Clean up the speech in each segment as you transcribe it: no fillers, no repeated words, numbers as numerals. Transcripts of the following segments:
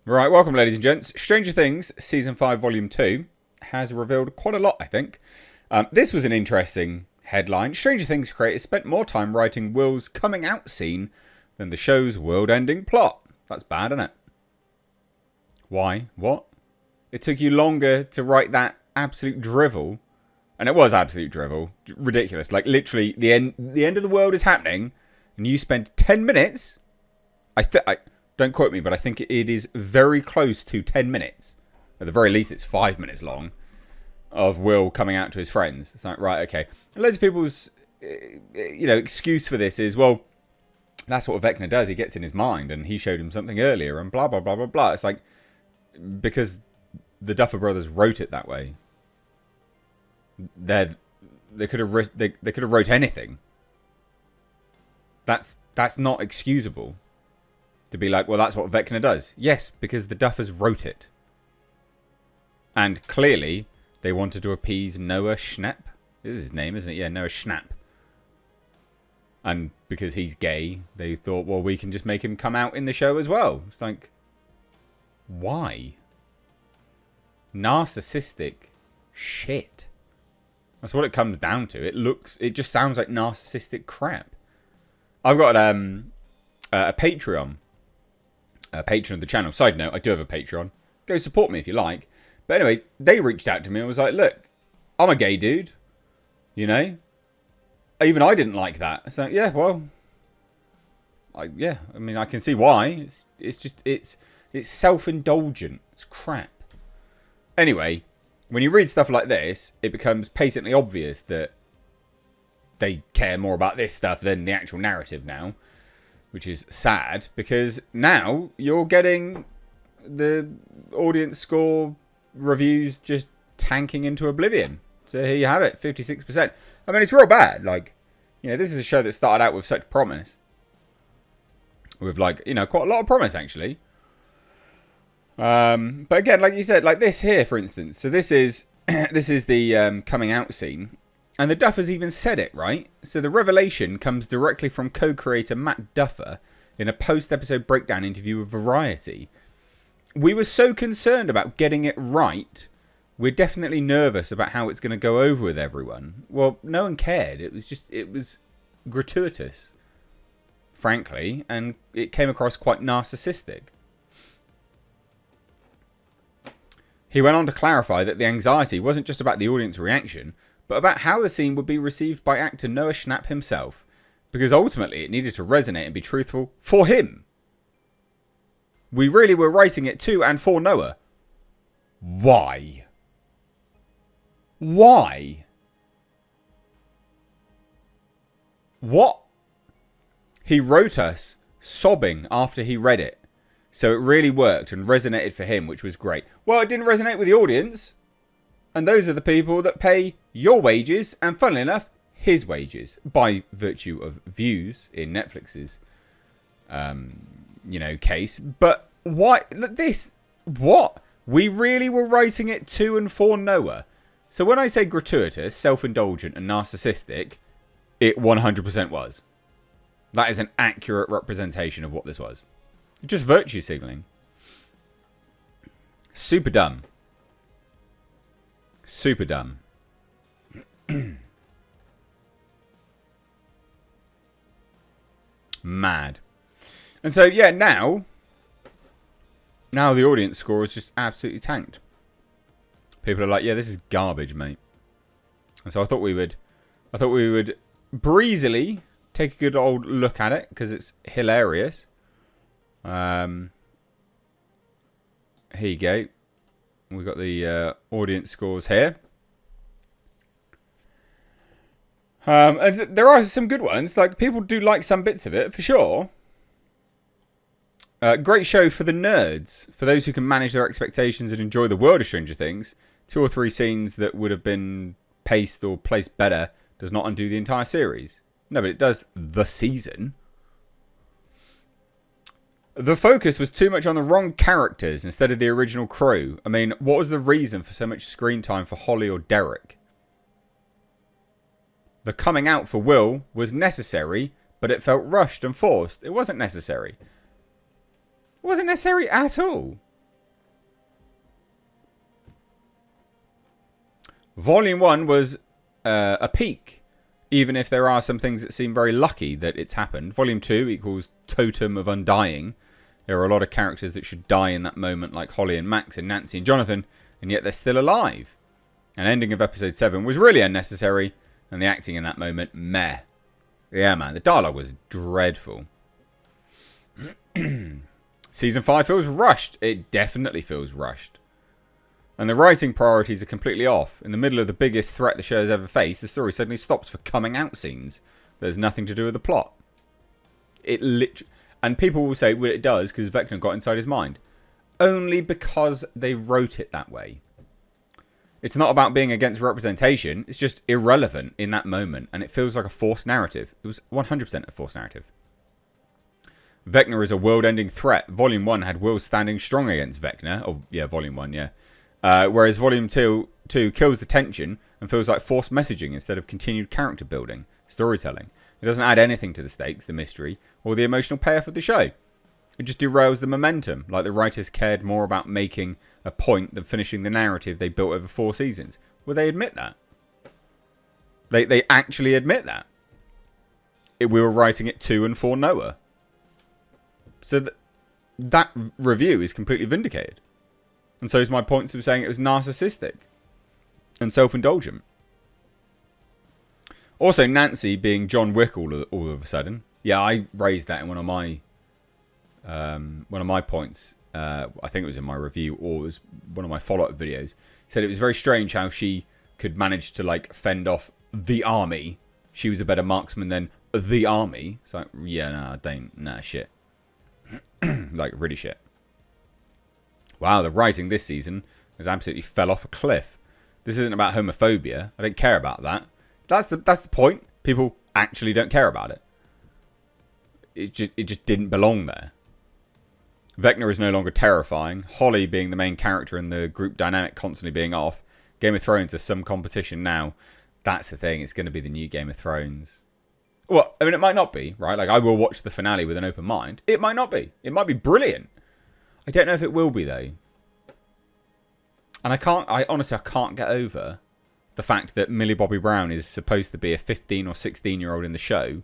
Right, welcome ladies and gents. Stranger Things Season 5 Volume 2 has revealed quite a lot, I think. This was an interesting headline. Stranger Things creators spent more time writing Will's coming out scene than the show's world-ending plot. That's bad, isn't it? Why? What? It took you longer to write that absolute drivel. And it was absolute drivel. Ridiculous. Like, literally, the end of the world is happening, and you spend 10 minutes... Don't quote me, but I think it is very close to 10 minutes. At the very least, it's 5 minutes long of Will coming out to his friends. It's like, right, okay. And loads of people's, excuse for this is, well, that's what Vecna does. He gets in his mind, and he showed him something earlier, and blah, blah, blah, blah, blah. It's like, because the Duffer Brothers wrote it that way. They could have wrote anything. That's not excusable. To be like, well, that's what Vecna does. Yes, because the Duffers wrote it. And clearly, they wanted to appease Noah Schnapp. This is his name, isn't it? Yeah, Noah Schnapp. And because he's gay, they thought, well, we can just make him come out in the show as well. It's like, why? Narcissistic shit. That's what it comes down to. It just sounds like narcissistic crap. I've got a Patreon. A patron of the channel. Side note, I do have a Patreon. Go support me if you like. But anyway, they reached out to me and was like, look, I'm a gay dude. You know? Even I didn't like that. So, yeah, well... I mean, I can see why. It's self-indulgent. It's crap. Anyway, when you read stuff like this, it becomes patently obvious that they care more about this stuff than the actual narrative now. Which is sad, because now you're getting the audience score reviews just tanking into Oblivion. So here you have it, 56%. I mean, it's real bad. Like, this is a show that started out with such promise. With, quite a lot of promise, actually. But again, like you said, like this here, for instance. So this is the coming out scene. And the Duffers even said it, right? So the revelation comes directly from co-creator Matt Duffer in a post-episode breakdown interview with Variety. We were so concerned about getting it right, we're definitely nervous about how it's going to go over with everyone. Well, no one cared. It was gratuitous, frankly, and it came across quite narcissistic. He went on to clarify that the anxiety wasn't just about the audience reaction, but about how the scene would be received by actor Noah Schnapp himself, because ultimately it needed to resonate and be truthful for him. We really were writing it to and for Noah. Why? Why? What? He wrote us sobbing after he read it, so it really worked and resonated for him, which was great. Well, it didn't resonate with the audience. And those are the people that pay your wages, and funnily enough, his wages, by virtue of views in Netflix's, case. But why this? What? We really were writing it to and for Noah. So when I say gratuitous, self-indulgent, and narcissistic, it 100% was. That is an accurate representation of what this was. Just virtue signaling. Super dumb. Super dumb. Mad. And so, yeah, now the audience score is just absolutely tanked. People are like, yeah, this is garbage, mate. And so I thought we would breezily take a good old look at it, because it's hilarious. Here you go. We've got the audience scores here. And there are some good ones. Like, people do like some bits of it, for sure. Great show for the nerds. For those who can manage their expectations and enjoy the world of Stranger Things. 2 or 3 scenes that would have been paced or placed better does not undo the entire series. No, but it does the season. The focus was too much on the wrong characters instead of the original crew. I mean, what was the reason for so much screen time for Holly or Derek? The coming out for Will was necessary, but it felt rushed and forced. It wasn't necessary. It wasn't necessary at all. Volume 1 was a peak, even if there are some things that seem very lucky that it's happened. Volume 2 equals Totem of Undying. There are a lot of characters that should die in that moment, like Holly and Max and Nancy and Jonathan, and yet they're still alive. An ending of episode 7 was really unnecessary, and the acting in that moment, meh. Yeah, man, the dialogue was dreadful. Season 5 feels rushed. It definitely feels rushed. And the writing priorities are completely off. In the middle of the biggest threat the show has ever faced, the story suddenly stops for coming out scenes. There's nothing to do with the plot. And people will say, well, it does, because Vecna got inside his mind. Only because they wrote it that way. It's not about being against representation. It's just irrelevant in that moment. And it feels like a forced narrative. It was 100% a forced narrative. Vecna is a world-ending threat. Volume 1 had Will standing strong against Vecna. Oh, yeah, Volume 1, yeah. Whereas Volume 2 kills the tension and feels like forced messaging instead of continued character building, storytelling. It doesn't add anything to the stakes, the mystery, or the emotional payoff of the show. It just derails the momentum, like the writers cared more about making a point than finishing the narrative they built over 4 seasons. Well, they admit that. They actually admit that. We were writing it to and for Noah. So that review is completely vindicated. And so is my points of saying it was narcissistic and self-indulgent. Also, Nancy being John Wick all of a sudden. Yeah, I raised that in one of my points. I think it was in my review or it was one of my follow-up videos. Said it was very strange how she could manage to like fend off the army. She was a better marksman than the army. It's like, yeah, shit. Like, really shit. Wow, the writing this season has absolutely fell off a cliff. This isn't about homophobia. I don't care about that. That's the point. People actually don't care about it. It just didn't belong there. Vecna is no longer terrifying. Holly being the main character and the group dynamic constantly being off. Game of Thrones is some competition now. That's the thing. It's going to be the new Game of Thrones. Well, I mean, it might not be, right? Like, I will watch the finale with an open mind. It might not be. It might be brilliant. I don't know if it will be, though. And I honestly can't get over the fact that Millie Bobby Brown is supposed to be a 15 or 16-year-old in the show.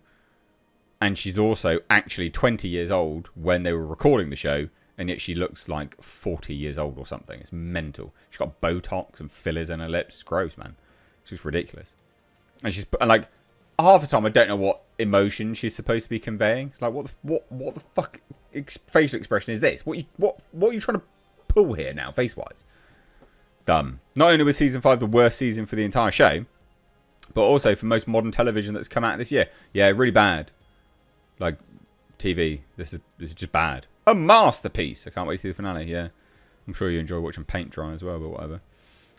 And she's also actually 20 years old when they were recording the show. And yet she looks like 40 years old or something. It's mental. She's got Botox and fillers in her lips. It's gross, man. It's just ridiculous. And like, half the time I don't know what emotion she's supposed to be conveying. It's like, what the fuck facial expression is this? What are you trying to pull here now, face-wise? Dumb. Not only was Season 5 the worst season for the entire show, but also for most modern television that's come out this year. Yeah, really bad. Like, TV. This is just bad. A masterpiece. I can't wait to see the finale, yeah. I'm sure you enjoy watching paint dry as well, but whatever.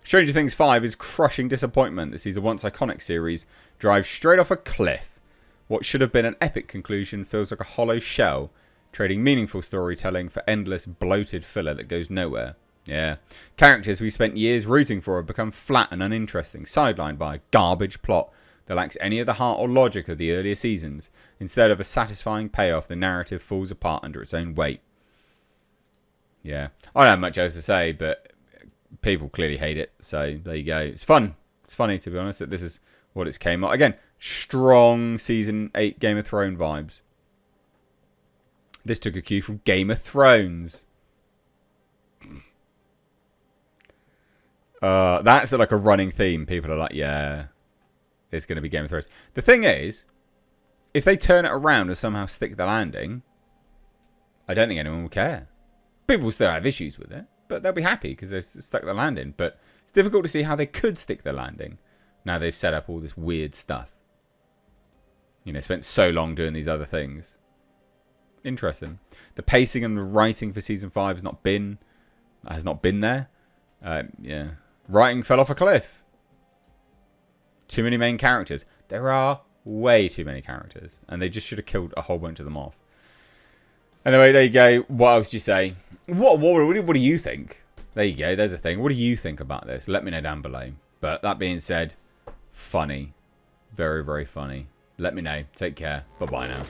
Stranger Things 5 is crushing disappointment. This is a once iconic series drives straight off a cliff. What should have been an epic conclusion feels like a hollow shell, trading meaningful storytelling for endless bloated filler that goes nowhere. Yeah. Characters we spent years rooting for have become flat and uninteresting, sidelined by a garbage plot that lacks any of the heart or logic of the earlier seasons. Instead of a satisfying payoff, the narrative falls apart under its own weight. Yeah. I don't have much else to say, but people clearly hate it, so there you go. It's fun. It's funny, to be honest, that this is what it's came up. Again, strong Season 8 Game of Thrones vibes. This took a cue from Game of Thrones. That's like a running theme. People are like, yeah, it's going to be Game of Thrones. The thing is, if they turn it around and somehow stick the landing, I don't think anyone will care. People will still have issues with it, but they'll be happy because they stuck the landing. But it's difficult to see how they could stick the landing. Now they've set up all this weird stuff. You know, spent so long doing these other things. Interesting. The pacing and the writing for Season 5 has not been there. Yeah. Writing fell off a cliff. Too many main characters. There are way too many characters. And they just should have killed a whole bunch of them off. Anyway, there you go. What else do you say? What do you think? There you go. There's a thing. What do you think about this? Let me know down below. But that being said, funny. Very, very funny. Let me know. Take care. Bye-bye now.